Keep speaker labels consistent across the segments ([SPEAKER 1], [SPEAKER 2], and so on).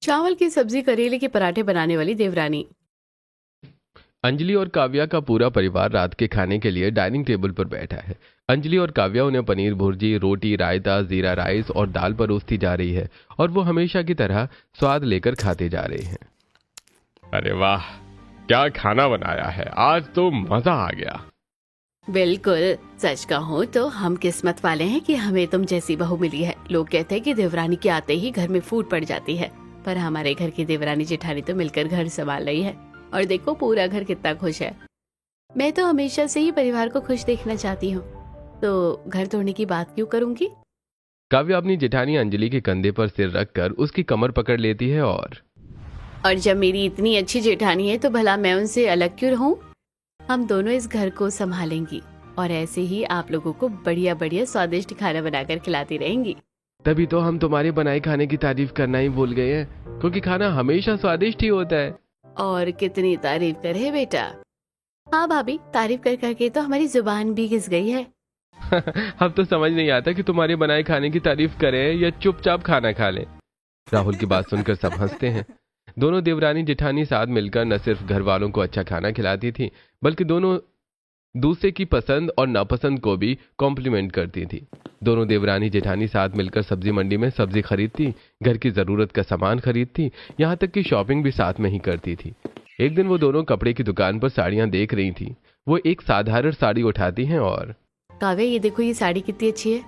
[SPEAKER 1] चावल की सब्जी करेले के पराठे बनाने वाली देवरानी।
[SPEAKER 2] अंजलि और काव्या का पूरा परिवार रात के खाने के लिए डाइनिंग टेबल पर बैठा है। अंजलि और काव्या उन्हें पनीर भुर्जी, रोटी, रायता, जीरा राइस और दाल परोसती जा रही है और वो हमेशा की तरह स्वाद लेकर खाते जा रहे हैं।
[SPEAKER 3] अरे वाह, क्या खाना बनाया है, आज तो मजा आ गया।
[SPEAKER 1] बिल्कुल, सच कहूँ तो हम किस्मत वाले हैं कि हमें तुम जैसी बहू मिली है। लोग कहते हैं कि देवरानी के आते ही घर में फूट पड़ जाती है, पर हमारे घर की देवरानी जेठानी तो मिलकर घर संभाल रही है और देखो पूरा घर कितना खुश है। मैं तो हमेशा से ही परिवार को खुश देखना चाहती हूँ, तो घर तोड़ने की बात क्यों करूँगी।
[SPEAKER 2] काव्या अपनी जेठानी अंजलि के कंधे पर सिर रखकर उसकी कमर पकड़ लेती है
[SPEAKER 1] और जब मेरी इतनी अच्छी जेठानी है तो भला मैं उनसे अलग क्यों रहूं। हम दोनों इस घर को संभालेंगी और ऐसे ही आप लोगों को बढ़िया बढ़िया स्वादिष्ट खाना बनाकर खिलाती रहेंगी।
[SPEAKER 2] तभी तो हम तुम्हारे बनाए खाने की तारीफ करना ही भूल गए हैं, क्योंकि खाना हमेशा स्वादिष्ट ही होता है।
[SPEAKER 1] और कितनी तारीफ करे बेटा। हाँ भाभी, तारीफ कर करके तो हमारी जुबान भी घिस गई है।
[SPEAKER 2] अब तो समझ नहीं आता कि तुम्हारे बनाए खाने की तारीफ करें या चुपचाप खाना खा लें। राहुल की बात सुनकर सब हंसते हैं। दोनों देवरानी जेठानी साथ मिलकर न सिर्फ घर वालों को अच्छा खाना खिलाती थी, बल्कि दोनों दूसरे की पसंद और नापसंद को भी कॉम्प्लीमेंट करती थी। दोनों देवरानी जेठानी साथ मिलकर सब्जी मंडी में सब्जी खरीदती, घर की जरूरत का सामान खरीदती, यहाँ तक कि शॉपिंग भी साथ में ही करती थी। एक दिन वो दोनों कपड़े की दुकान पर साड़ियां देख रही थी। वो एक साधारण साड़ी उठाती हैं और
[SPEAKER 1] काव्या, ये देखो, ये साड़ी कितनी अच्छी है।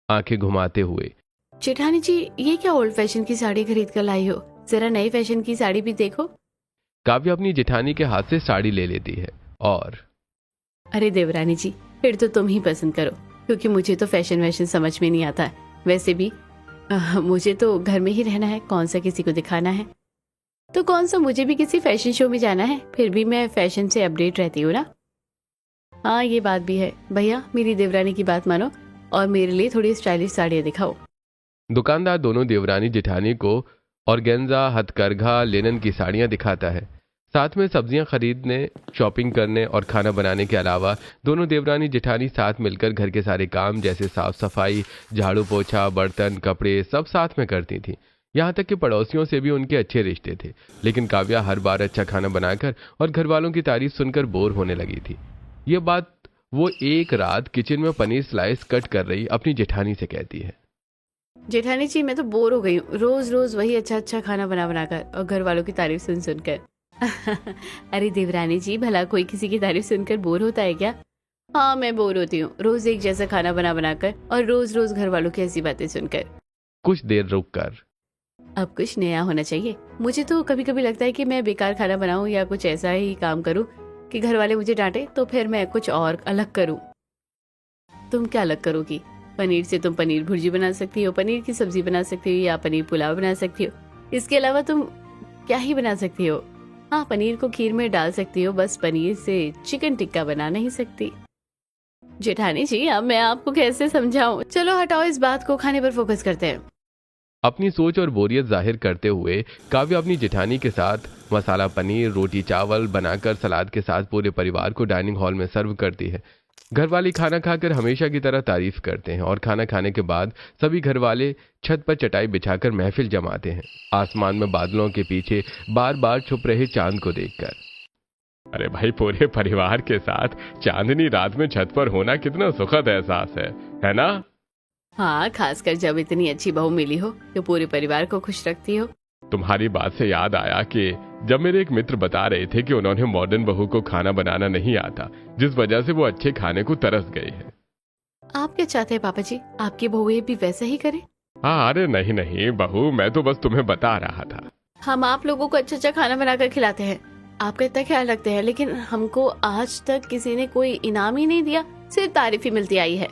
[SPEAKER 2] आंखें घुमाते हुए,
[SPEAKER 1] जेठानी जी, ये क्या ओल्ड फैशन की साड़ी खरीद कर लाई हो, जरा नई फैशन की साड़ी भी देखो।
[SPEAKER 2] काव्या अपनी जेठानी के हाथ से साड़ी ले लेती है और
[SPEAKER 1] अरे देवरानी जी, फिर तो तुम ही पसंद करो, क्योंकि मुझे तो फैशन वैशन समझ में नहीं आता है। वैसे भी मुझे तो घर में ही रहना है, कौन सा किसी को दिखाना है। तो कौन सा मुझे भी किसी फैशन शो में जाना है, फिर भी मैं फैशन से अपडेट रहती हूँ ना। हाँ, ये बात भी है। भैया, मेरी देवरानी की बात मानो और मेरे लिए थोड़ी स्टाइलिश साड़ियाँ दिखाओ।
[SPEAKER 2] दुकानदार दोनों देवरानी जेठानी को ऑर्गेन्जा, हथकरघा, लिनन की साड़ियां दिखाता है। साथ में सब्जियां खरीदने, शॉपिंग करने और खाना बनाने के अलावा दोनों देवरानी जेठानी साथ मिलकर घर के सारे काम जैसे साफ सफाई, झाड़ू पोछा, बर्तन, कपड़े सब साथ में करती थी। यहाँ तक कि पड़ोसियों से भी उनके अच्छे रिश्ते थे। लेकिन काव्या हर बार अच्छा खाना बनाकर और घर वालों की तारीफ सुनकर बोर होने लगी थी। ये बात वो एक रात किचन में पनीर स्लाइस कट कर रही अपनी जेठानी से कहती है।
[SPEAKER 1] जेठानी जी, मैं तो बोर हो गई हूँ, रोज रोज वही अच्छा अच्छा खाना बना बनाकर और घर वालों की तारीफ सुन सुनकर। अरे देवरानी जी, भला कोई किसी की तारीफ सुनकर बोर होता है क्या। हाँ, मैं बोर होती हूँ, रोज एक जैसा खाना बना बनाकर और रोज रोज घर वालों की ऐसी बातें सुनकर।
[SPEAKER 2] कुछ देर रुक कर,
[SPEAKER 1] अब कुछ नया होना चाहिए। मुझे तो कभी कभी लगता है कि मैं बेकार खाना बनाऊं या कुछ ऐसा ही काम करूं कि घर वाले मुझे डांटे, तो फिर मैं कुछ और अलग करूं। तुम क्या अलग करोगी? पनीर से तुम पनीर भुर्जी बना सकती हो, पनीर की सब्जी बना सकती हो या पनीर पुलाव बना सकती हो। इसके अलावा तुम क्या ही बना सकती हो? हाँ, पनीर को खीर में डाल सकती हो, बस पनीर से चिकन टिक्का बना नहीं सकती। जेठानी जी, अब मैं आपको कैसे समझाऊं। चलो हटाओ इस बात को, खाने पर फोकस करते हैं।
[SPEAKER 2] अपनी सोच और बोरियत जाहिर करते हुए काव्या अपनी जेठानी के साथ मसाला पनीर, रोटी चावल बनाकर सलाद के साथ पूरे परिवार को डाइनिंग हॉल में सर्व करती है। घर वाले खाना खाकर हमेशा की तरह तारीफ करते हैं और खाना खाने के बाद सभी घर वाले छत पर चटाई बिछाकर महफिल जमाते हैं, आसमान में बादलों के पीछे बार बार छुप रहे चांद को देखकर।
[SPEAKER 3] अरे भाई, पूरे परिवार के साथ चांदनी रात में छत पर होना कितना सुखद एहसास है ना।
[SPEAKER 1] हाँ, खासकर जब इतनी अच्छी बहू मिली हो जो पूरे परिवार को खुश रखती हो।
[SPEAKER 3] तुम्हारी बात से याद आया कि जब मेरे एक मित्र बता रहे थे कि उन्होंने मॉडर्न बहू को खाना बनाना नहीं आता, जिस वजह से वो अच्छे खाने को तरस गए हैं।
[SPEAKER 1] आप क्या चाहते हैं पापा जी, आपकी बहू ये भी वैसा ही करे?
[SPEAKER 3] हाँ, अरे नहीं नहीं बहू, मैं तो बस तुम्हें बता रहा था।
[SPEAKER 1] हम आप लोगों को अच्छा अच्छा खाना बनाकर खिलाते हैं, आपका इतना ख्याल रखते हैं, लेकिन हमको आज तक किसी ने कोई इनाम ही नहीं दिया, सिर्फ तारीफ ही मिलती आई है।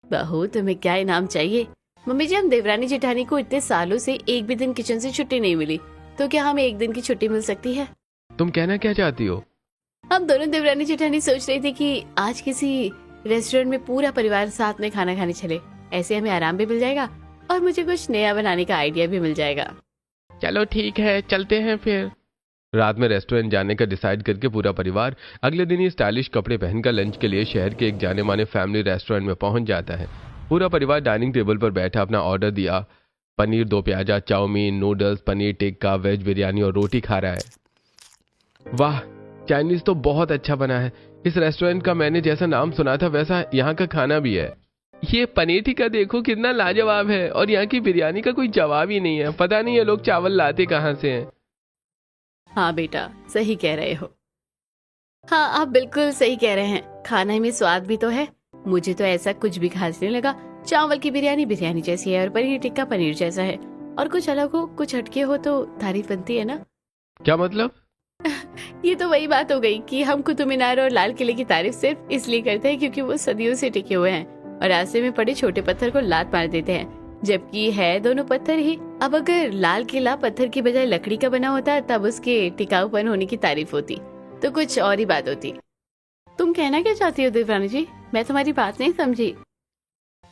[SPEAKER 1] बहू, तुम्हें क्या इनाम चाहिए? मम्मी जी, हम देवरानी जेठानी को इतने सालों से एक भी दिन किचन से छुट्टी नहीं मिली, तो क्या हमें एक दिन की छुट्टी मिल सकती है?
[SPEAKER 2] तुम कहना क्या चाहती हो?
[SPEAKER 1] हम दोनों देवरानी जेठानी सोच रही थी कि आज किसी रेस्टोरेंट में पूरा परिवार साथ में खाना खाने चले, ऐसे हमें आराम भी मिल जाएगा और मुझे कुछ नया बनाने का आइडिया भी मिल जाएगा।
[SPEAKER 2] चलो ठीक है, चलते हैं फिर। रात में रेस्टोरेंट जाने का डिसाइड करके पूरा परिवार अगले दिन ही स्टाइलिश कपड़े पहनकर लंच के लिए शहर के एक जाने माने फैमिली रेस्टोरेंट में पहुंच जाता है। पूरा परिवार डाइनिंग टेबल पर बैठा अपना ऑर्डर दिया paneer do pyaza, chow mein, noodles, paneer tikka, veg biryani और रोटी खा रहा है। वाह, चाइनीज तो बहुत अच्छा बना है। इस रेस्टोरेंट का मैंने जैसा नाम सुना था वैसा यहाँ का खाना भी है। ये पनीर टिक्का देखो कितना लाजवाब है, और यहाँ की बिरयानी का कोई जवाब ही नहीं है। पता नहीं ये लोग चावल लाते कहाँ से हैं।
[SPEAKER 1] हाँ बेटा, सही कह रहे हो। हाँ, आप बिल्कुल सही कह रहे हैं। खाने में स्वाद भी तो है। मुझे तो ऐसा कुछ भी खास नहीं लगा। चावल की बिरयानी बिरयानी जैसी है और पनीर टिक्का पनीर जैसा है, और कुछ अलग हो, कुछ हटके हो तो तारीफ बनती है ना।
[SPEAKER 2] क्या मतलब?
[SPEAKER 1] ये तो वही बात हो गई कि हम कुतुब मीनार और लाल किले की तारीफ सिर्फ इसलिए करते हैं क्योंकि वो सदियों से टिके हुए हैं और रास्ते में पड़े छोटे पत्थर को लात मार देते हैं, जबकि है दोनों पत्थर ही। अब अगर लाल किला पत्थर की बजाय लकड़ी का बना होता तब उसके टिकाऊपन होने की तारीफ होती तो कुछ और ही बात होती। तुम कहना क्या चाहती हो देवरानी जी? मैं तुम्हारी बात नहीं समझी।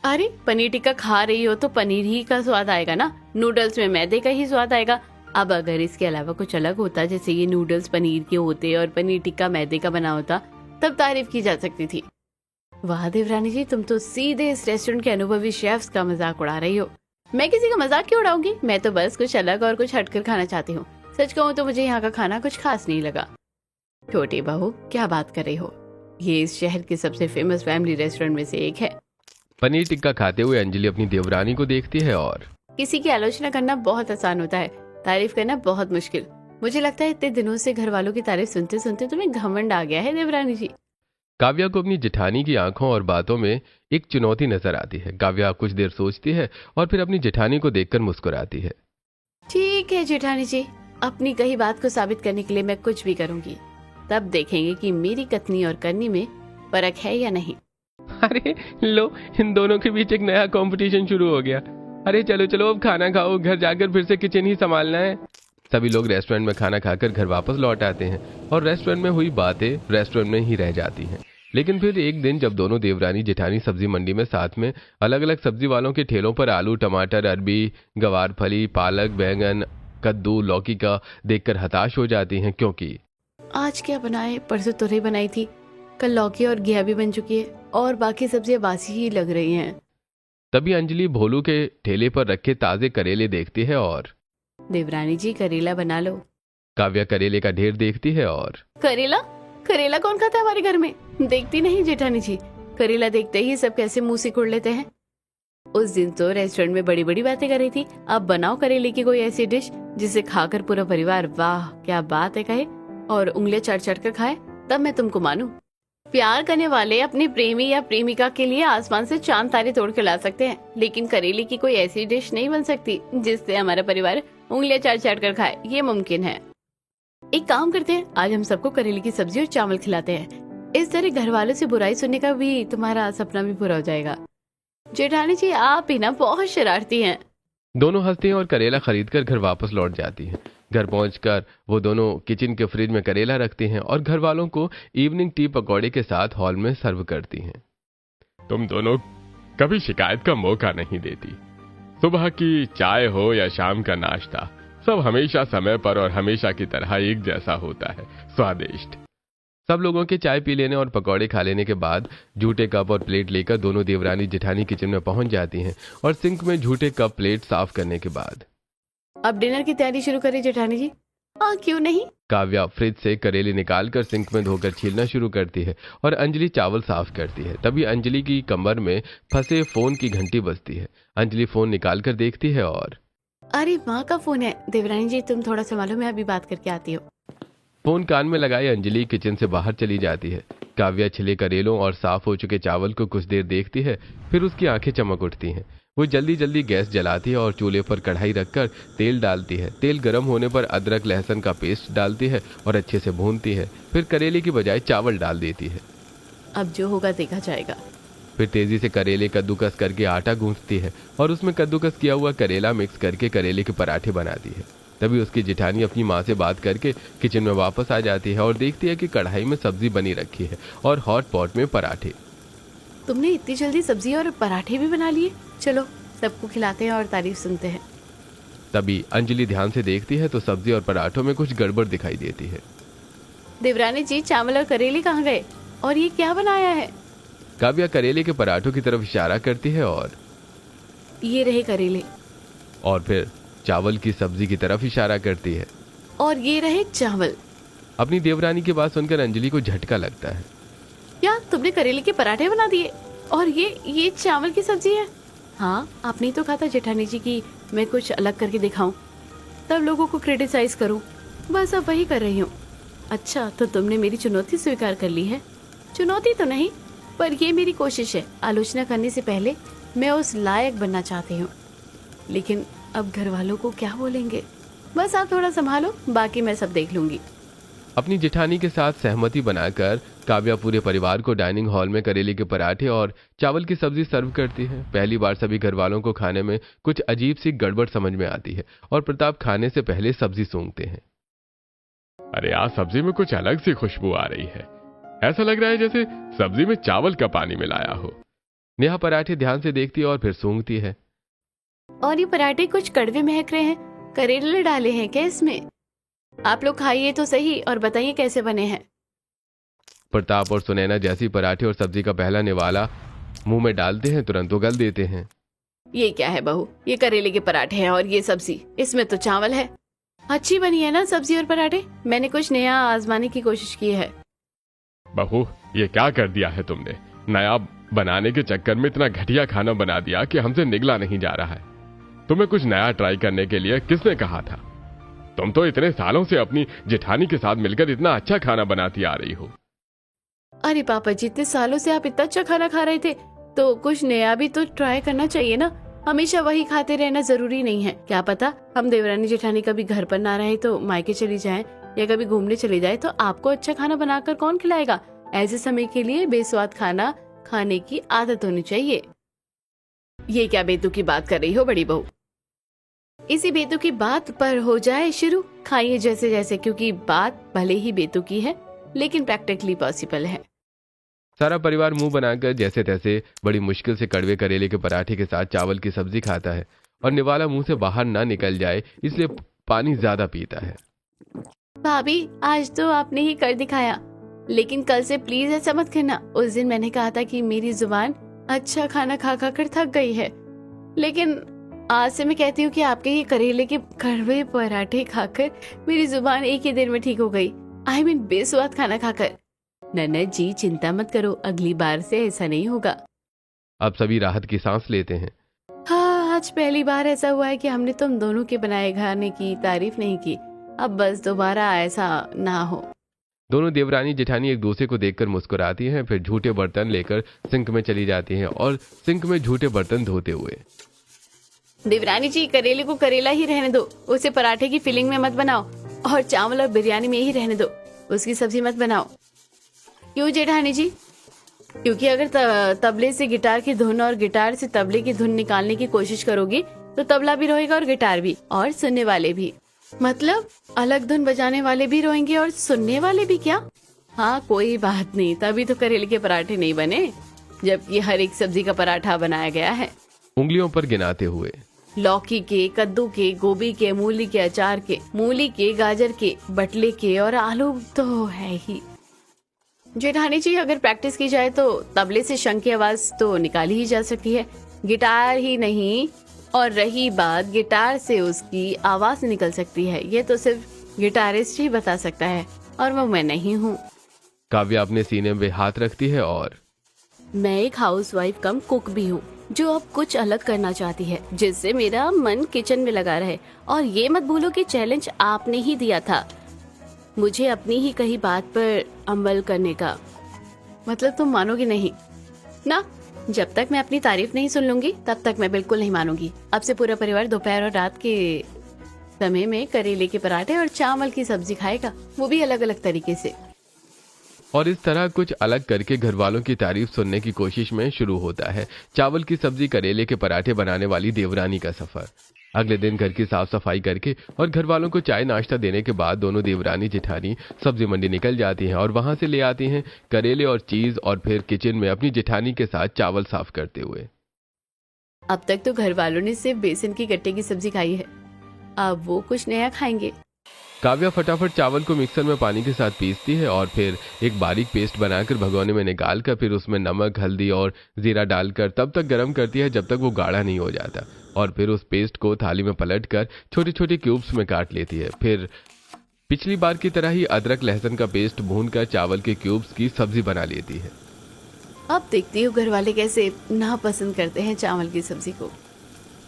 [SPEAKER 1] अरे, पनीर टिक्का खा रही हो तो पनीर ही का स्वाद आएगा ना, नूडल्स में मैदे का ही स्वाद आएगा। अब अगर इसके अलावा कुछ अलग होता, जैसे ये नूडल्स पनीर के होते और पनीर टिक्का मैदे का बना होता, तब तारीफ की जा सकती थी। वाह देवरानी जी, तुम तो सीधे इस रेस्टोरेंट के अनुभवी शेफ्स का मजाक उड़ा रही हो। मैं किसी का मजाक क्यों उड़ाऊंगी? मैं तो बस कुछ अलग और कुछ हटकर खाना चाहती हूँ। सच कहूँ तो मुझे यहाँ का खाना कुछ खास नहीं लगा। छोटी बहू, क्या बात कर रही हो? ये इस शहर के सबसे फेमस फैमिली रेस्टोरेंट में से एक है।
[SPEAKER 2] पनीर टिक्का खाते हुए अंजलि अपनी देवरानी को देखती है और
[SPEAKER 1] किसी की आलोचना करना बहुत आसान होता है, तारीफ करना बहुत मुश्किल। मुझे लगता है इतने दिनों से घर वालों की तारीफ सुनते सुनते तुम्हें घमंड आ गया है देवरानी जी।
[SPEAKER 2] काव्या को अपनी जेठानी की आंखों और बातों में एक चुनौती नजर आती है। काव्या कुछ देर सोचती है और फिर अपनी जेठानी को देखकर मुस्कुराती है।
[SPEAKER 1] ठीक है जेठानी जी, अपनी कही बात को साबित करने के लिए मैं कुछ भी करूंगी। तब देखेंगे कि मेरी कथनी और करनी में फर्क है या नहीं।
[SPEAKER 2] अरे लो, इन दोनों के बीच एक नया कंपटीशन शुरू हो गया। अरे चलो चलो, अब खाना खाओ, घर जाकर फिर से किचन ही संभालना है। सभी लोग रेस्टोरेंट में खाना खाकर घर वापस लौट आते हैं और रेस्टोरेंट में हुई बातें रेस्टोरेंट में ही रह जाती हैं। लेकिन फिर एक दिन जब दोनों देवरानी जेठानी सब्जी मंडी में साथ में अलग अलग सब्जी वालों के ठेलों पर आलू, टमाटर, अरबी, गवारफली, पालक, बैंगन, कद्दू, लौकी का देखकर हताश हो जाती हैं, क्योंकि
[SPEAKER 1] आज क्या बनाए? परसों तुरई बनाई थी, कल लौकी और घिया भी बन चुकी है और बाकी सब्जियां बासी ही लग रही हैं।
[SPEAKER 2] तभी अंजलि भोलू के ठेले पर रखे ताजे करेले देखती है और
[SPEAKER 1] देवरानी जी, करेला बना लो।
[SPEAKER 2] काव्या करेले का ढेर देखती है और
[SPEAKER 1] करेला? करेला कौन खाता है हमारे घर में? देखती नहीं जेठानी जी, करेला देखते ही सब कैसे मुंह सिकुड़ लेते हैं। उस दिन तो रेस्टोरेंट में बड़ी बड़ी बातें कर रही थी, अब बनाओ करेले की कोई ऐसी डिश जिसे खाकर पूरा परिवार वाह क्या बात है कहे और उंगलियां चढ़ चढ़ कर खाए, तब मैं तुमको मानूं। प्यार करने वाले अपने प्रेमी या प्रेमिका के लिए आसमान से चांद तारे तोड़ के ला सकते हैं, लेकिन करेले की कोई ऐसी डिश नहीं बन सकती जिससे हमारा परिवार उंगलियां चाट चाट कर खाए। ये मुमकिन है। एक काम करते हैं, आज हम सबको करेले की सब्जी और चावल खिलाते हैं। इस तरह घर वालों से बुराई सुनने का भी तुम्हारा सपना भी पूरा हो जाएगा। जेठानी जी, आप ही ना बहुत शरारती हैं।
[SPEAKER 2] दोनों हंसती हैं और करेला खरीदकर घर वापस लौट जाती हैं। घर पहुंचकर वो दोनों किचन के फ्रिज में करेला रखती हैं और घर वालों को इवनिंग टी पकौड़े के साथ हॉल में सर्व करती हैं।
[SPEAKER 3] तुम दोनों कभी शिकायत का मौका नहीं देती। सुबह की चाय हो या शाम का नाश्ता, सब हमेशा समय पर और हमेशा की तरह एक जैसा होता है, स्वादिष्ट।
[SPEAKER 2] सब लोगों के चाय पी लेने और पकौड़े खा लेने के बाद झूठे कप और प्लेट लेकर दोनों देवरानी जेठानी किचन में पहुंच जाती हैं और सिंक में झूठे कप प्लेट साफ करने के बाद
[SPEAKER 1] अब डिनर की तैयारी शुरू करें जेठानी जी। हाँ, क्यों नहीं।
[SPEAKER 2] काव्या फ्रिज से करेले निकालकर सिंक में धोकर छीलना शुरू करती है और अंजलि चावल साफ करती है। तभी अंजलि की कमर में फंसे फोन की घंटी बजती है। अंजलि फोन निकालकर देखती है और
[SPEAKER 1] अरे माँ का फोन है। देवरानी जी, तुम थोड़ा संभालो, मैं अभी बात करके आती हूँ।
[SPEAKER 2] फोन कान में लगाए अंजलि किचन से बाहर चली जाती है। काव्या छिले करेलों और साफ हो चुके चावल को कुछ देर देखती है, फिर उसकी आंखें चमक उठती हैं। वो जल्दी जल्दी गैस जलाती है और चूल्हे पर कढ़ाई रखकर तेल डालती है। तेल गर्म होने पर अदरक लहसुन का पेस्ट डालती है और अच्छे से भूनती है। फिर करेले की बजाय चावल डाल देती है।
[SPEAKER 1] अब जो होगा देखा जाएगा।
[SPEAKER 2] फिर तेजी से करेले कद्दूकस करके आटा गूंथती है और उसमें कद्दूकस किया हुआ करेला मिक्स करके करेले के पराठे बनाती है। तभी उसकी जेठानी अपनी माँ से बात करके किचन में वापस आ जाती है और देखती है कि कढ़ाई में सब्जी बनी रखी है और हॉट पॉट में पराठे।
[SPEAKER 1] तुमने इतनी जल्दी सब्जी और पराठे भी बना लिए? चलो सबको खिलाते हैं और तारीफ सुनते हैं।
[SPEAKER 2] तभी अंजलि ध्यान से देखती है तो सब्जी और पराठों में कुछ गड़बड़ दिखाई देती है।
[SPEAKER 1] देवरानी जी, चावल और करेले कहाँ गए और ये क्या बनाया है?
[SPEAKER 2] काव्या करेले के पराठों की तरफ इशारा करती है और
[SPEAKER 1] ये रहे करेले।
[SPEAKER 2] और फिर चावल की सब्जी की तरफ इशारा करती है।
[SPEAKER 1] और ये रहे चावल।
[SPEAKER 2] अपनी देवरानी की बात सुनकर अंजलि को झटका लगता है।
[SPEAKER 1] क्या तुमने करेले के पराठे बना दिए? और ये चावल की सब्जी है? हाँ, आपने ही तो कहा था जेठानी जी की मैं कुछ अलग करके दिखाऊं, तब लोगों को क्रिटिसाइज करूं। बस अब वही कर रही हूँ। अच्छा, तो तुमने मेरी चुनौती स्वीकार कर ली है। चुनौती तो नहीं, पर ये मेरी कोशिश है। आलोचना करने से पहले मैं उस लायक बनना चाहती हूँ। लेकिन अब घर वालों को क्या बोलेंगे? बस आप थोड़ा संभालो, बाकी मैं सब देख लूंगी।
[SPEAKER 2] अपनी जेठानी के साथ सहमति बनाकर काव्या पूरे परिवार को डाइनिंग हॉल में करेले के पराठे और चावल की सब्जी सर्व करती है। पहली बार सभी घर वालों को खाने में कुछ अजीब सी गड़बड़ समझ में आती है और प्रताप खाने से पहले सब्जी सूंघते हैं।
[SPEAKER 3] अरे यार, सब्जी में कुछ अलग सी खुशबू आ रही है। ऐसा लग रहा है जैसे सब्जी में चावल का पानी मिलाया हो।
[SPEAKER 2] नेहा पराठे ध्यान से देखती है और फिर सूंघती है।
[SPEAKER 1] और ये पराठे कुछ कड़वे महक रहे हैं। करेले डाले हैं क्या इसमें? आप लोग खाइए तो सही और बताइए कैसे बने हैं।
[SPEAKER 2] प्रताप और सुनैना जैसी पराठे और सब्जी का पहला निवाला मुंह में डालते हैं तुरंत उगल देते हैं।
[SPEAKER 1] ये क्या है बहू? ये करेले के पराठे हैं और ये सब्जी, इसमें तो चावल है। अच्छी बनी है ना सब्जी और पराठे? मैंने कुछ नया आजमाने की कोशिश की है।
[SPEAKER 3] बहू, ये क्या कर दिया है तुमने? नया बनाने के चक्कर में इतना घटिया खाना बना दिया कि हमसे निगला नहीं जा रहा है। तुम्हें कुछ नया ट्राई करने के लिए किसने कहा था? तुम तो इतने सालों से अपनी जेठानी के साथ मिलकर इतना अच्छा खाना बनाती आ रही हो।
[SPEAKER 1] अरे पापा जी, इतने सालों से आप इतना अच्छा खाना खा रहे थे तो कुछ नया भी तो ट्राई करना चाहिए ना। हमेशा वही खाते रहना जरूरी नहीं है। क्या पता हम देवरानी जेठानी कभी घर पर ना रहे तो मायके चली जाएं या कभी घूमने चली जाए तो आपको अच्छा खाना बनाकर कौन खिलाएगा? ऐसे समय के लिए बेस्वाद खाना खाने की आदत होनी चाहिए। ये क्या बेतु की बात कर रही हो बड़ी बहू? इसी बेतु की बात पर हो जाए शुरू। खाइए जैसे जैसे, क्योंकि बात भले ही बेतु की है लेकिन प्रैक्टिकली पॉसिबल है।
[SPEAKER 2] सारा परिवार मुंह बनाकर जैसे तैसे बड़ी मुश्किल से कड़वे करेले के पराठे के साथ चावल की सब्जी खाता है और निवाला मुंह से बाहर ना निकल जाए इसलिए पानी ज्यादा पीता है।
[SPEAKER 1] भाभी, आज तो आपने ही कर दिखाया, लेकिन कल से प्लीज ऐसा मत करना। उस दिन मैंने कहा था कि मेरी जुबान अच्छा खाना खा खा कर थक गई है, लेकिन आज से मैं कहती हूँ कि आपके ये करेले के कड़वे पराठे खाकर मेरी जुबान एक ही दिन में ठीक हो गई। आई मीन बेस्वाद खाना खाकर। नन्नत जी चिंता मत करो, अगली बार से ऐसा नहीं होगा।
[SPEAKER 2] अब सभी राहत की सांस लेते हैं।
[SPEAKER 1] हाँ, आज पहली बार ऐसा हुआ है कि हमने तुम दोनों के बनाए खाने की तारीफ नहीं की। अब बस दोबारा ऐसा ना हो।
[SPEAKER 2] दोनों देवरानी जेठानी एक दूसरे को देखकर मुस्कुराती हैं, फिर झूठे बर्तन लेकर सिंक में चली जाती हैं और सिंक में झूठे बर्तन धोते हुए।
[SPEAKER 1] देवरानी जी, करेले को करेला ही रहने दो, उसे पराठे की फिलिंग में मत बनाओ, और चावल और बिरयानी में ही रहने दो, उसकी सब्जी मत बनाओ। क्यों जेठानी जी? क्योंकि अगर तबले से गिटार की धुन और गिटार से तबले की धुन निकालने की कोशिश करोगी तो तबला भी रोएगा और गिटार भी, और सुनने वाले भी। मतलब अलग धुन बजाने वाले भी रोएंगे और सुनने वाले भी क्या? हाँ, कोई बात नहीं, तभी तो करेले के पराठे नहीं बने, जबकि हर एक सब्जी का पराठा बनाया गया है।
[SPEAKER 2] उंगलियों पर गिनाते हुए।
[SPEAKER 1] लौकी के, कद्दू के, गोभी के, मूली के अचार के, मूली के, गाजर के, बटले के और आलू तो है ही। जेठानी जी, अगर प्रैक्टिस की जाए तो तबले से शंख की आवाज तो निकाली ही जा सकती है, गिटार ही नहीं। और रही बात गिटार से उसकी आवाज निकल सकती है, ये तो सिर्फ गिटारिस्ट ही बता सकता है, और वो मैं नहीं हूँ।
[SPEAKER 2] काव्या अपने सीने में हाथ रखती है और
[SPEAKER 1] मैं एक हाउसवाइफ कम कुक भी हूँ जो अब कुछ अलग करना चाहती है, जिससे मेरा मन किचन में लगा रहे। और ये मत भूलो कि चैलेंज आपने ही दिया था मुझे अपनी ही कही बात पर अमल करने का। मतलब तुम मानोगी नहीं ना? जब तक मैं अपनी तारीफ नहीं सुन लूंगी तब तक मैं बिल्कुल नहीं मानूंगी। अब से पूरा परिवार दोपहर और रात के समय में करेले के पराठे और चावल की सब्जी खाएगा, वो भी अलग अलग तरीके से।
[SPEAKER 2] और इस तरह कुछ अलग करके घर वालों की तारीफ सुनने की कोशिश में शुरू होता है चावल की सब्जी करेले के पराठे बनाने वाली देवरानी का सफर। अगले दिन घर की साफ सफाई करके और घर वालों को चाय नाश्ता देने के बाद दोनों देवरानी जेठानी सब्जी मंडी निकल जाती हैं और वहां से ले आती हैं करेले और चीज, और फिर किचन में अपनी जेठानी के साथ चावल साफ करते हुए।
[SPEAKER 1] अब तक तो घर वालों ने सिर्फ बेसन की गट्टे की सब्जी खाई है, अब वो कुछ नया खाएंगे।
[SPEAKER 2] काव्या फटाफट चावल को मिक्सर में पानी के साथ पीसती है और फिर एक बारीक पेस्ट बनाकर भगोने में निकालकर फिर उसमें नमक, हल्दी और जीरा डालकर तब तक गर्म करती है जब तक वो गाढ़ा नहीं हो जाता, और फिर उस पेस्ट को थाली में पलटकर छोटे छोटे क्यूब्स में काट लेती है। फिर पिछली बार की तरह ही अदरक लहसुन का पेस्ट भूनकर चावल के क्यूब्स की सब्जी बना लेती है।
[SPEAKER 1] अब देखती हूँ घर वाले कैसे नापसंद करते हैं चावल की सब्जी को।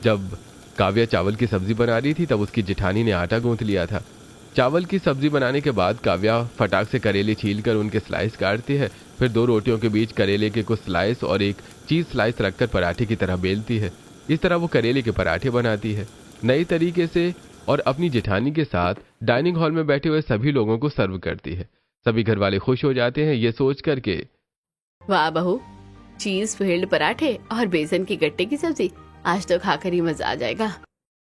[SPEAKER 2] जब काव्या चावल की सब्जी बना रही थी तब उसकी जेठानी ने आटा गूंथ लिया था। चावल की सब्जी बनाने के बाद काव्या फटाक से करेले छीलकर उनके स्लाइस काटती है, फिर 2 रोटियों के बीच करेले के कुछ स्लाइस और एक चीज स्लाइस रखकर पराठे की तरह बेलती है। इस तरह वो करेले के पराठे बनाती है नई तरीके से और अपनी जेठानी के साथ डाइनिंग हॉल में बैठे हुए सभी लोगों को सर्व करती है। सभी घर वाले खुश हो जाते हैं ये सोच करके,
[SPEAKER 1] वाह बहू, चीज फील्ड पराठे और बेसन की गट्टे की सब्जी, आज तो खाकर ही मजा आ जाएगा।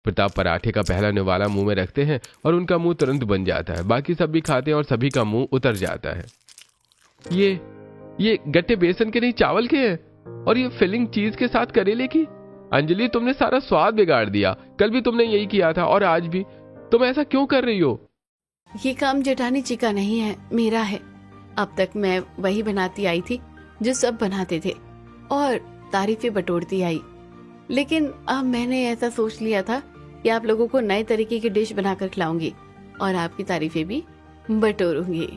[SPEAKER 2] प्रताप पराठे का पहला निवाला मुंह में रखते हैं और उनका मुंह तुरंत बन जाता है। बाकी सब भी खाते हैं और सभी का मुंह उतर जाता है। ये गट्टे बेसन के नहीं चावल के हैं, और ये फिलिंग चीज के साथ करेले की। अंजलि, तुमने सारा स्वाद बिगाड़ दिया। कल भी तुमने यही किया था और आज भी। तुम ऐसा क्यों कर रही हो?
[SPEAKER 1] ये काम जेठानी जी का नहीं है, मेरा है। अब तक मैं वही बनाती आई थी जो सब बनाते थे और तारीफें बटोरती आई, लेकिन अब मैंने ऐसा सोच लिया था कि आप लोगों को नए तरीके की डिश बनाकर खिलाऊंगी और आपकी तारीफें भी बटोरूंगी।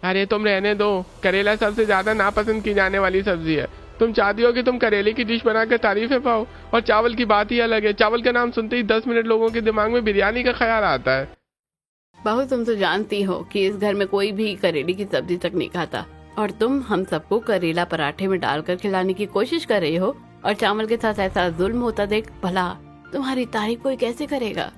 [SPEAKER 3] अरे तुम रहने दो, करेला सबसे ज्यादा नापसंद की जाने वाली सब्जी है। तुम चाहती हो कि तुम करेले की डिश बनाकर तारीफें पाओ, और चावल की बात ही अलग है। चावल का नाम सुनते ही 10 मिनट लोगों के दिमाग में बिरयानी का ख्याल आता है।
[SPEAKER 1] बहू, तुम तो जानती हो कि इस घर में कोई भी करेले की सब्जी तक नहीं खाता, और तुम हम सबको करेला पराठे में डालकर खिलाने की कोशिश कर रही हो, और चावल के साथ ऐसा जुल्म होता देख भला तुम्हारी तारीफ कोई कैसे करेगा।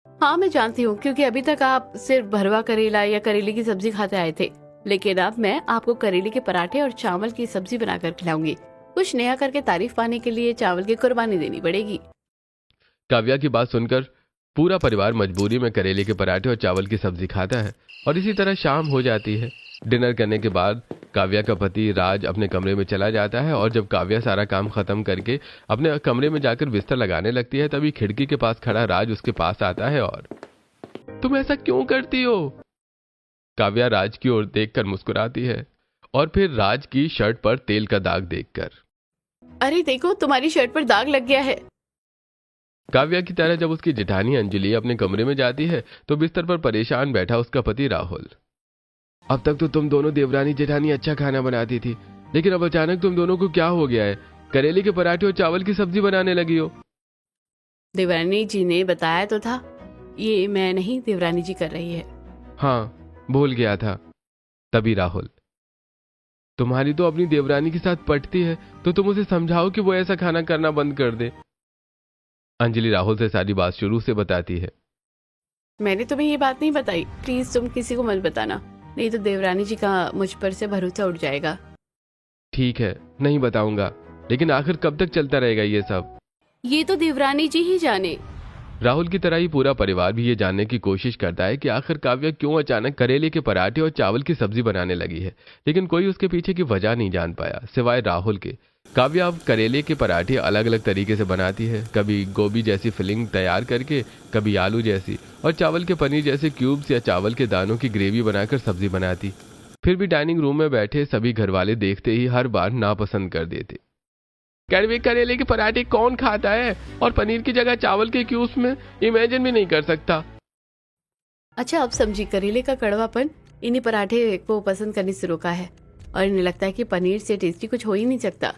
[SPEAKER 1] हाँ, मैं जानती हूँ, क्योंकि अभी तक आप सिर्फ भरवा करेला या करेले की सब्जी खाते आए थे, लेकिन अब मैं आपको करेले के पराठे और चावल की सब्जी बनाकर खिलाऊंगी। कुछ नया करके तारीफ पाने के लिए चावल की कुर्बानी देनी पड़ेगी।
[SPEAKER 2] काव्या की बात सुनकर पूरा परिवार मजबूरी में करेले के पराठे और चावल की सब्जी खाता है, और इसी तरह शाम हो जाती है। डिनर करने के बाद काव्या का पति राज अपने कमरे में चला जाता है, और जब काव्या सारा काम खत्म करके अपने कमरे में जाकर बिस्तर लगाने लगती है तभी खिड़की के पास खड़ा राज उसके पास आता है और, तुम ऐसा क्यों करती हो? काव्या राज की ओर देखकर मुस्कुराती है और फिर राज की शर्ट पर तेल का दाग देखकर,
[SPEAKER 1] अरे देखो, तुम्हारी शर्ट पर दाग लग गया है।
[SPEAKER 2] काव्या की तरह जब उसकी जेठानी अंजलि अपने कमरे में जाती है तो बिस्तर पर परेशान बैठा उसका पति राहुल। अब तक तो तुम दोनों देवरानी जेठानी अच्छा खाना बनाती थी, लेकिन अब अचानक तुम दोनों को क्या हो गया है? करेले के पराठे और चावल की सब्जी बनाने लगी हो।
[SPEAKER 1] देवरानी जी ने बताया तो था, ये मैं नहीं, देवरानी जी कर रही है।
[SPEAKER 2] हाँ, भूल गया था। तभी राहुल, तुम्हारी तो अपनी देवरानी के साथ पटती है, तो तुम उसे समझाओ कि वो ऐसा खाना करना बंद कर दे। अंजलि राहुल से सारी बात शुरू से बताती है।
[SPEAKER 1] मैंने तुम्हें ये बात नहीं बताई, प्लीज तुम किसी को मत बताना, नहीं तो देवरानी जी का मुझ पर से भरोसा उठ जाएगा।
[SPEAKER 2] ठीक है, नहीं बताऊंगा, लेकिन आखिर कब तक चलता रहेगा ये सब?
[SPEAKER 1] ये तो देवरानी जी ही जाने।
[SPEAKER 2] राहुल की तरह ही पूरा परिवार भी ये जानने की कोशिश करता है कि आखिर काव्या क्यों अचानक करेले के पराठे और चावल की सब्जी बनाने लगी है, लेकिन कोई उसके पीछे की वजह नहीं जान पाया सिवाय राहुल के। काव्या अब करेले के पराठे अलग अलग तरीके से बनाती है, कभी गोभी जैसी फिलिंग तैयार करके, कभी आलू जैसी, और चावल के पनीर जैसे क्यूब्स या चावल के दानों की ग्रेवी बनाकर सब्जी बनाती। फिर भी डाइनिंग रूम में बैठे सभी घरवाले देखते ही हर बार नापसंद कर देते। करेले के पराठे कौन खाता है, और पनीर की जगह चावल के क्यूब्स में इमेजिन भी नहीं कर सकता।
[SPEAKER 1] अच्छा, अब समझी, करेले का कड़वापन इन्हीं पराठे को पसंद करने से रोका है, और इन्हें लगता है कि पनीर से टेस्टी कुछ हो ही नहीं सकता।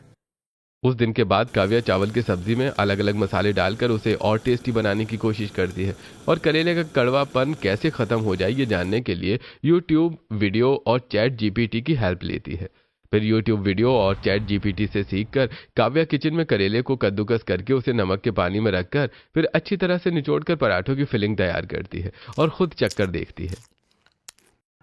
[SPEAKER 2] उस दिन के बाद काव्या चावल की सब्जी में अलग अलग मसाले डालकर उसे और टेस्टी बनाने की कोशिश करती है, और करेले का कड़वापन कैसे खत्म हो जाए ये जानने के लिए यूट्यूब वीडियो और चैट जीपीटी की हेल्प लेती है। फिर यूट्यूब वीडियो और चैट जीपीटी से सीखकर काव्या किचन में करेले को कद्दूकस करके उसे नमक के पानी में रखकर फिर अच्छी तरह से निचोड़कर पराठों की फिलिंग तैयार करती है और खुद चक्कर देखती है।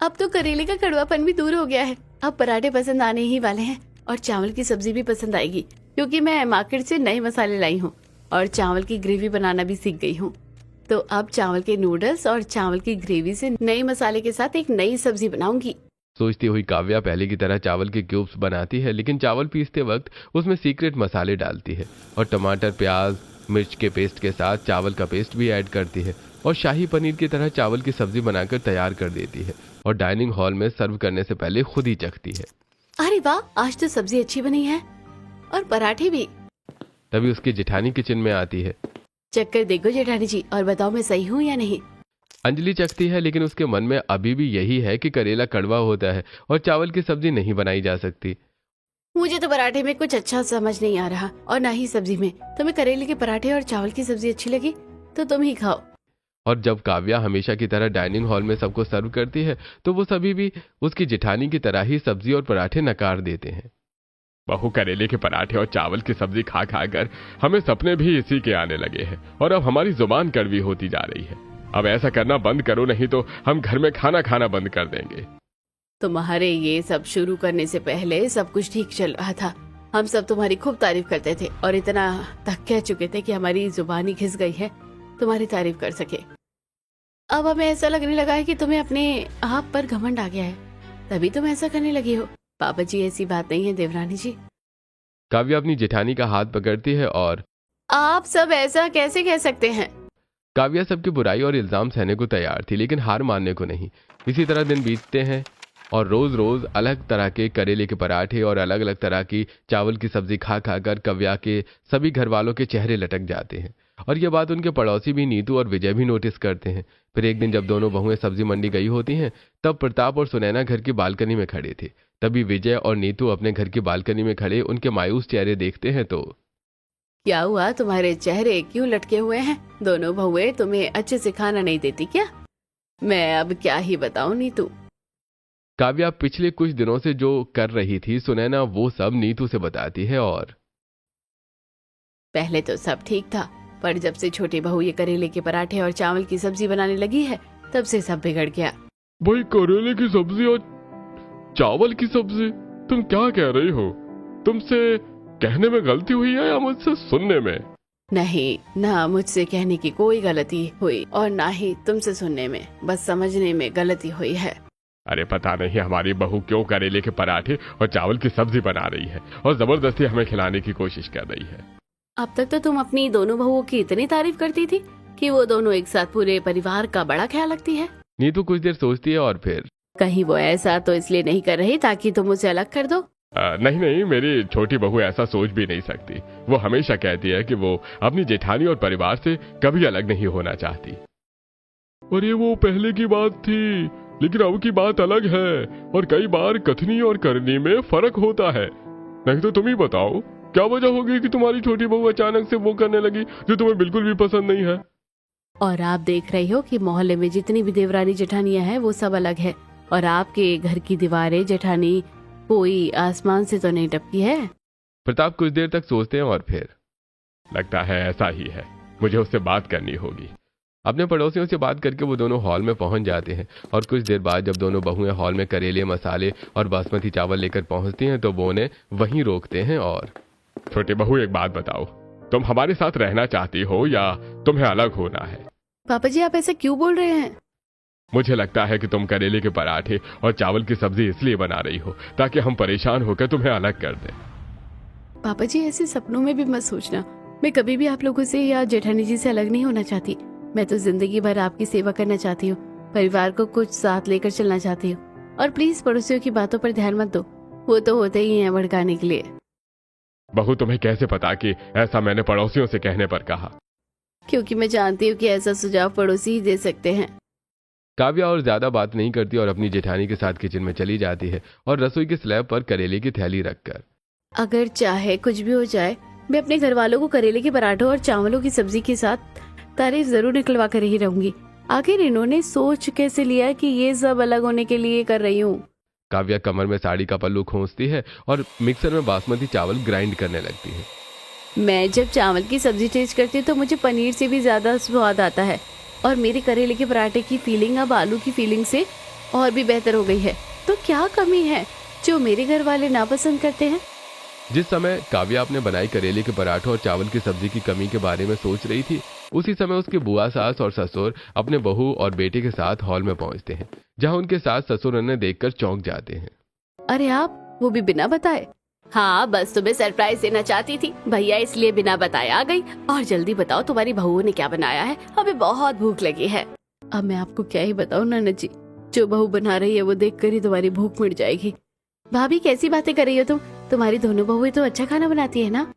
[SPEAKER 1] अब तो करेले का कड़वापन भी दूर हो गया है, अब पराठे पसंद आने ही वाले हैं, और चावल की सब्जी भी पसंद आएगी, क्योंकि मैं मार्केट से नए मसाले लाई हूँ और चावल की ग्रेवी बनाना भी सीख गई हूँ। तो अब चावल के नूडल्स और चावल की ग्रेवी से नए मसाले के साथ एक नई सब्जी बनाऊंगी।
[SPEAKER 2] सोचती हुई काव्या पहले की तरह चावल के क्यूब्स बनाती है, लेकिन चावल पीसते वक्त उसमें सीक्रेट मसाले डालती है और टमाटर, प्याज, मिर्च के पेस्ट के साथ चावल का पेस्ट भी ऐड करती है और शाही पनीर की तरह चावल की सब्जी बनाकर तैयार कर देती है और डाइनिंग हॉल में सर्व करने से पहले खुद ही चखती है।
[SPEAKER 1] अरे वाह, आज तो सब्जी अच्छी बनी है और पराठे भी।
[SPEAKER 2] तभी उसकी जेठानी किचन में आती है।
[SPEAKER 1] चख कर देखो जेठानी जी और बताओ मैं सही हूँ या नहीं।
[SPEAKER 2] अंजलि चखती है, लेकिन उसके मन में अभी भी यही है कि करेला कड़वा होता है और चावल की सब्जी नहीं बनाई जा सकती।
[SPEAKER 1] मुझे तो पराठे में कुछ अच्छा समझ नहीं आ रहा और ना ही सब्जी में। तुम्हें करेले के पराठे और चावल की सब्जी अच्छी लगी तो तुम ही खाओ।
[SPEAKER 2] और जब काव्या हमेशा की तरह डाइनिंग हॉल में सबको सर्व करती है तो वो सभी भी उसकी जेठानी की तरह ही सब्जी और पराठे नकार देते हैं।
[SPEAKER 3] बहू करेले के पराठे और चावल की सब्जी खा खा कर हमें सपने भी इसी के आने लगे हैं और अब हमारी जुबान कड़वी होती जा रही है। अब ऐसा करना बंद करो, नहीं तो हम घर में खाना खाना बंद कर देंगे।
[SPEAKER 1] तुम्हारे ये सब शुरू करने से पहले सब कुछ ठीक चल रहा था। हम सब तुम्हारी खूब तारीफ करते थे और इतना तक कह चुके थे कि हमारी जुबान ही घिस गई है तुम्हारी तारीफ कर सके। अब हमें ऐसा लगने लगा है कि तुम्हें अपने आप पर घमंड आ गया है, तभी तुम ऐसा करने लगी हो। पापा जी, ऐसी बात नहीं है देवरानी जी।
[SPEAKER 2] काव्या अपनी जेठानी का हाथ पकड़ती है और
[SPEAKER 1] आप सब ऐसा कैसे कह सकते हैं।
[SPEAKER 2] काव्या सबकी बुराई और इल्जाम सहने को तैयार थी, लेकिन हार मानने को नहीं। इसी तरह दिन बीतते हैं और रोज रोज अलग तरह के करेले के पराठे और अलग अलग तरह की चावल की सब्जी खा खा कर काव्या के सभी घर वालों के चेहरे लटक जाते हैं। और यह बात उनके पड़ोसी भी नीतू और विजय भी नोटिस करते हैं। फिर एक दिन जब दोनों बहुएं सब्जी मंडी गई होती हैं, तब प्रताप और सुनैना घर की बालकनी में खड़े थे। तभी विजय और नीतू अपने घर की बालकनी में खड़े उनके मायूस चेहरे देखते हैं तो
[SPEAKER 1] क्या हुआ, तुम्हारे चेहरे क्यों लटके हुए हैं? दोनों बहुएं तुम्हें अच्छे से खाना नहीं देती क्या? मैं अब क्या ही बताऊं नीतू।
[SPEAKER 2] काव्या पिछले कुछ दिनों से जो कर रही थी सुनैना वो सब नीतू से बताती है। और
[SPEAKER 1] पहले तो सब ठीक था, पर जब से छोटी बहू ये करेले के पराठे और चावल की सब्जी बनाने लगी है तब से सब बिगड़ गया।
[SPEAKER 3] भाई करेले की सब्जी और चावल की सब्जी, तुम क्या कह रही हो? तुमसे कहने में गलती हुई है या मुझसे सुनने में?
[SPEAKER 1] नहीं, ना मुझसे कहने की कोई गलती हुई और ना ही तुमसे सुनने में, बस समझने में गलती हुई है।
[SPEAKER 3] अरे पता नहीं हमारी बहू क्यों करेले के पराठे और चावल की सब्जी बना रही है और जबरदस्ती हमें खिलाने की कोशिश कर रही है।
[SPEAKER 1] अब तक तो तुम अपनी दोनों बहुओं की इतनी तारीफ करती थी कि वो दोनों एक साथ पूरे परिवार का बड़ा ख्याल रखती है।
[SPEAKER 2] नीतू कुछ देर सोचती है और फिर
[SPEAKER 1] कहीं वो ऐसा तो इसलिए नहीं कर रही ताकि तुम उसे अलग कर दो?
[SPEAKER 3] नहीं नहीं, मेरी छोटी बहू ऐसा सोच भी नहीं सकती। वो हमेशा कहती है कि वो अपनी जेठानी और परिवार से कभी अलग नहीं होना चाहती। और ये वो पहले की बात थी, लेकिन अब की बात अलग है और कई बार कथनी और करनी में फर्क होता है। नहीं तो तुम ही बताओ, क्या वजह होगी कि तुम्हारी छोटी बहू अचानक से वो करने लगी जो तुम्हें बिल्कुल भी पसंद नहीं है?
[SPEAKER 1] और आप देख रही हो कि मोहल्ले में जितनी भी देवरानी जेठानियां हैं वो सब अलग है और आपके घर की दीवारें जेठानी कोई आसमान से तो नहीं टपकी है।
[SPEAKER 2] प्रताप कुछ देर तक सोचते हैं और फिर
[SPEAKER 3] लगता है ऐसा ही है, मुझे उससे बात करनी होगी।
[SPEAKER 2] अपने पड़ोसियों से बात करके वो दोनों हॉल में पहुंच जाते हैं। और कुछ देर बाद जब दोनों बहुएं हॉल में करेले, मसाले और बासमती चावल लेकर पहुंचती हैं तो वो उन्हें वहीं रोकते हैं। और
[SPEAKER 3] छोटी बहू, एक बात बताओ, तुम हमारे साथ रहना चाहती हो या तुम्हें अलग होना है?
[SPEAKER 1] पापा जी, आप ऐसा क्यों बोल रहे हैं?
[SPEAKER 3] मुझे लगता है कि तुम करेले के पराठे और चावल की सब्जी इसलिए बना रही हो ताकि हम परेशान होकर तुम्हें अलग कर दें।
[SPEAKER 1] पापा जी, ऐसे सपनों में भी मत सोचना। मैं कभी भी आप लोगों से या जेठानी जी से अलग नहीं होना चाहती। मैं तो जिंदगी भर आपकी सेवा करना चाहती हूँ, परिवार को कुछ साथ लेकर चलना चाहती हूँ। और प्लीज पड़ोसियों की बातों पर ध्यान मत दो, वो तो होते ही हैं भड़काने के लिए।
[SPEAKER 3] बहू, तुम्हें कैसे पता कि ऐसा मैंने पड़ोसियों से कहने पर कहा?
[SPEAKER 1] क्योंकि मैं जानती हूँ कि ऐसा सुझाव पड़ोसी ही दे सकते हैं।
[SPEAKER 2] काव्या और ज्यादा बात नहीं करती और अपनी जेठानी के साथ किचन में चली जाती है और रसोई के स्लैब पर करेले की थैली रखकर
[SPEAKER 1] अगर चाहे कुछ भी हो जाए, मैं अपने घर वालों को करेले के पराठों और चावलों की सब्जी के साथ तारीफ जरूर निकलवा कर ही रहूंगी। आखिर इन्होंने सोच कैसे लिया कि ये सब अलग होने के लिए कर रही हूँ।
[SPEAKER 2] काव्या कमर में साड़ी का पल्लू खोंचती है और मिक्सर में बासमती चावल ग्राइंड करने लगती है।
[SPEAKER 1] मैं जब चावल की सब्जी टेस्ट करती हूँ तो मुझे पनीर से भी ज्यादा स्वाद आता है और मेरे करेले के पराठे की फीलिंग अब आलू की फीलिंग से और भी बेहतर हो गई है। तो क्या कमी है जो मेरे घर वाले नापसंद करते हैं?
[SPEAKER 2] जिस समय काव्या अपने बनाई करेले के पराठों और चावल की सब्जी की कमी के बारे में सोच रही थी, उसी समय उसके बुआ सास और ससुर अपने बहू और बेटे के साथ हॉल में पहुंचते हैं, जहां उनके सास ससुर उन्हें देखकर चौंक जाते हैं।
[SPEAKER 1] अरे आप, वो भी बिना बताए? हाँ, बस तुम्हें सरप्राइज देना चाहती थी भैया, इसलिए बिना बताए आ गई। और जल्दी बताओ तुम्हारी बहू ने क्या बनाया है, हमें बहुत भूख लगी है। अब मैं आपको क्या ही बताऊं ननद जी, जो बहू बना रही है वो देखकर ही तुम्हारी भूख मिट जाएगी। भाभी कैसी बातें कर रही हो तुम, तुम्हारी दोनों बहुएं तो अच्छा खाना बनाती है ना।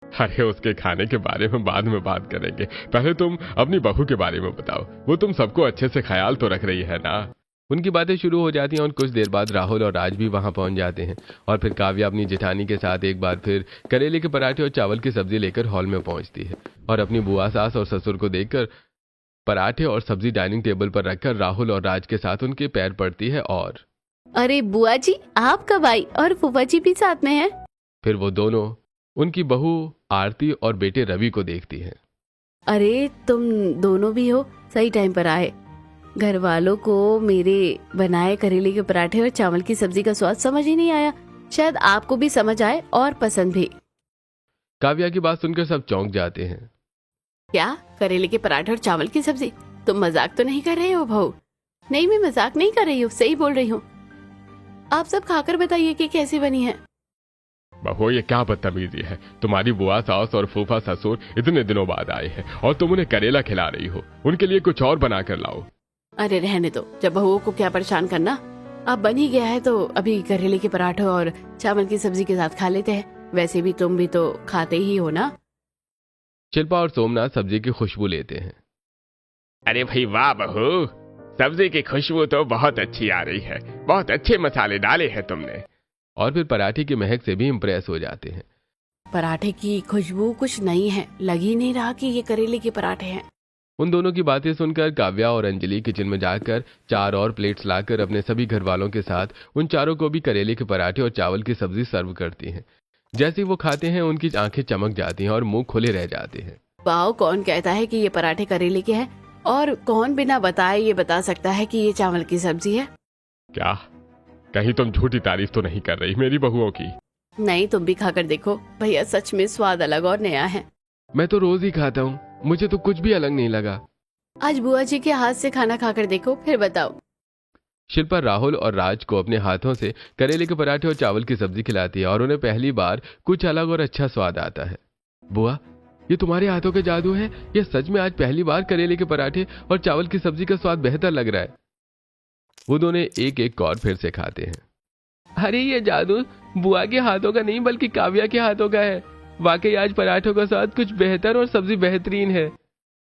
[SPEAKER 3] अरे उसके खाने के बारे में बाद में बात करेंगे, पहले तुम अपनी बहू के बारे में बताओ, वो तुम सबको अच्छे से ख्याल तो रख रही है ना।
[SPEAKER 2] उनकी बातें शुरू हो जाती हैं और कुछ देर बाद राहुल और राज भी वहां पहुंच जाते हैं। और फिर काव्या अपनी जेठानी के साथ एक बार फिर करेले के पराठे और चावल की सब्जी लेकर हॉल में पहुंचती है और अपनी बुआ, सास और ससुर को देखकर पराठे और सब्जी डाइनिंग टेबल पर रखकर राहुल और राज के साथ उनके पैर पड़ती है। और
[SPEAKER 1] अरे बुआ जी, आप कब आई, और फूफा जी भी साथ में है।
[SPEAKER 2] फिर वो दोनों उनकी बहू आरती और बेटे रवि को देखती हैं।
[SPEAKER 1] अरे तुम दोनों भी हो, सही टाइम पर आए। घर वालों को मेरे बनाए करेले के पराठे और चावल की सब्जी का स्वाद समझ ही नहीं आया, शायद आपको भी समझ आए और पसंद भी।
[SPEAKER 2] काव्या की बात सुनकर सब चौंक जाते हैं।
[SPEAKER 1] क्या, करेले के पराठे और चावल की सब्जी? तुम मजाक तो नहीं कर रहे हो बहू? नहीं, मैं मजाक नहीं कर रही हूँ, सही बोल रही हूँ। आप सब खाकर बताइए कि कैसी बनी है।
[SPEAKER 3] बहू ये क्या बदतमीजी है, तुम्हारी बुआ, सास और फूफा ससुर इतने दिनों बाद आए हैं और तुम उन्हें करेला खिला रही हो, उनके लिए कुछ और बना कर लाओ।
[SPEAKER 1] अरे रहने दो, जब बहुओं को क्या परेशान करना। अब बन ही गया है तो अभी करेले के पराठे और चावल की सब्जी के साथ खा लेते हैं। वैसे भी तुम भी तो खाते ही हो ना।
[SPEAKER 2] शिल्पा और सोमनाथ सब्जी की खुशबू लेते हैं।
[SPEAKER 3] अरे भाई वाह बहू, सब्जी की खुशबू तो बहुत अच्छी आ रही है, बहुत अच्छे मसाले डाले हैं तुमने।
[SPEAKER 2] और फिर पराठे की महक से भी इम्प्रेस हो जाते हैं।
[SPEAKER 1] पराठे की खुशबू कुछ नहीं है, लग ही नहीं रहा कि ये करेले के पराठे हैं।
[SPEAKER 2] उन दोनों की बातें सुनकर काव्या और अंजलि किचन में जाकर 4 और प्लेट्स लाकर अपने सभी घर वालों के साथ उन चारों को भी करेले के पराठे और चावल की सब्जी सर्व करती हैं। जैसे ही वो खाते हैं उनकी आंखें चमक जाती हैं और मुंह खुले रह जाते हैं।
[SPEAKER 1] वाओ, कौन कहता है कि ये पराठे करेले के हैं, और कौन बिना बताए ये बता सकता है कि ये चावल की सब्जी है?
[SPEAKER 3] क्या कहीं तुम झूठी तारीफ तो नहीं कर रही मेरी बहुओं की?
[SPEAKER 1] नहीं, तुम भी खाकर देखो भैया, सच में स्वाद अलग और नया है।
[SPEAKER 2] मैं तो रोज ही खाता हूँ, मुझे तो कुछ भी अलग नहीं लगा।
[SPEAKER 1] आज बुआ जी के हाथ से खाना खाकर देखो, फिर बताओ।
[SPEAKER 2] शिल्पा राहुल और राज को अपने हाथों से करेले के पराठे और चावल की सब्जी खिलाती है और उन्हें पहली बार कुछ अलग और अच्छा स्वाद आता है। बुआ, ये तुम्हारे हाथों का जादू है, ये सच में आज पहली बार करेले के पराठे और चावल की सब्जी का स्वाद बेहतर लग रहा है। वो दोनों एक एक कौर फिर से खाते हैं। अरे ये जादू बुआ के हाथों का नहीं बल्कि काव्या के हाथों का है। वाकई आज पराठों का स्वाद कुछ बेहतर और सब्जी बेहतरीन है।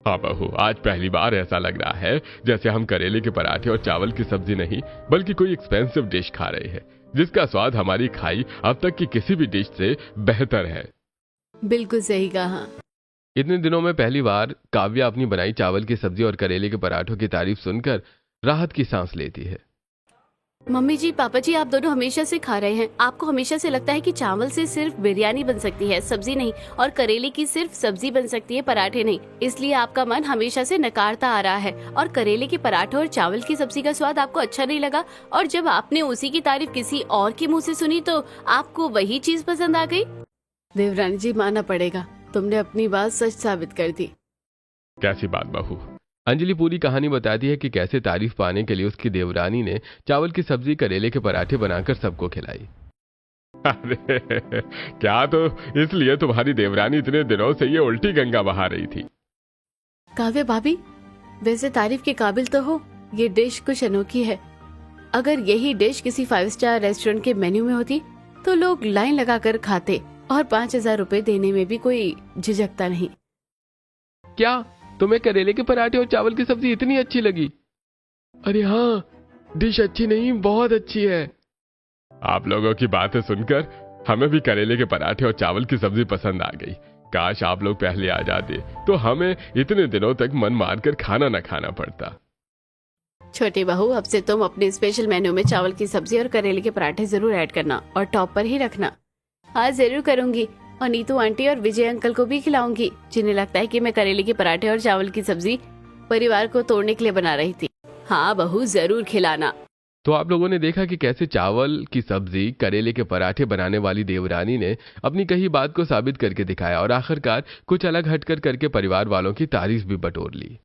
[SPEAKER 3] हाँ बहू, आज पहली बार ऐसा लग रहा है जैसे हम करेले के पराठे और चावल की सब्जी नहीं बल्कि कोई एक्सपेंसिव डिश खा रहे हैं, जिसका स्वाद हमारी खाई अब तक की किसी भी डिश से बेहतर है।
[SPEAKER 1] बिल्कुल सही कहा।
[SPEAKER 2] इतने दिनों में पहली बार काव्या अपनी बनाई चावल की सब्जी और करेले के पराठों की तारीफ सुनकर राहत की सांस लेती है।
[SPEAKER 1] मम्मी जी, पापा जी, आप दोनों हमेशा से खा रहे हैं, आपको हमेशा से लगता है कि चावल से सिर्फ बिरयानी बन सकती है, सब्जी नहीं, और करेले की सिर्फ सब्जी बन सकती है, पराठे नहीं। इसलिए आपका मन हमेशा से नकारता आ रहा है और करेले के पराठे और चावल की सब्जी का स्वाद आपको अच्छा नहीं लगा, और जब आपने उसी की तारीफ किसी और के मुंह से सुनी तो आपको वही चीज पसंद आ गई। देवरानी जी, मानना पड़ेगा, तुमने अपनी बात सच साबित कर दी।
[SPEAKER 3] कैसी बात बहू?
[SPEAKER 2] अंजलि पूरी कहानी बताती है कि कैसे तारीफ पाने के लिए उसकी देवरानी ने चावल की सब्जी करेले के पराठे बनाकर सबको खिलाई।
[SPEAKER 3] अरे क्या, तो इसलिए तुम्हारी देवरानी इतने दिनों से ये उल्टी गंगा बहा रही थी?
[SPEAKER 1] काव्या भाभी, वैसे तारीफ के काबिल तो हो, ये डिश कुछ अनोखी है। अगर यही डिश किसी 5 स्टार रेस्टोरेंट के मेन्यू में होती तो लोग लाइन लगाकर खाते और 5,000 रुपए देने में भी कोई झिझकता नहीं।
[SPEAKER 2] क्या तुम्हें करेले के पराठे और चावल की सब्जी इतनी अच्छी लगी? अरे हाँ, डिश अच्छी नहीं बहुत अच्छी है।
[SPEAKER 3] आप लोगों की बातें सुनकर हमें भी करेले के पराठे और चावल की सब्जी पसंद आ गई। काश आप लोग पहले आ जाते तो हमें इतने दिनों तक मन मारकर खाना न खाना पड़ता।
[SPEAKER 1] छोटी बहू, अब से तुम अपने स्पेशल मेन्यू में चावल की सब्जी और करेले के पराठे जरूर ऐड करना और टॉप पर ही रखना। हाँ जरूर करूंगी, और नीतू आंटी और विजय अंकल को भी खिलाऊंगी, जिन्हें लगता है कि मैं करेले के पराठे और चावल की सब्जी परिवार को तोड़ने के लिए बना रही थी। हाँ बहू, जरूर खिलाना।
[SPEAKER 2] तो आप लोगों ने देखा कि कैसे चावल की सब्जी करेले के पराठे बनाने वाली देवरानी ने अपनी कही बात को साबित करके दिखाया और आखिरकार कुछ अलग हटकर करके परिवार वालों की तारीफ भी बटोर ली।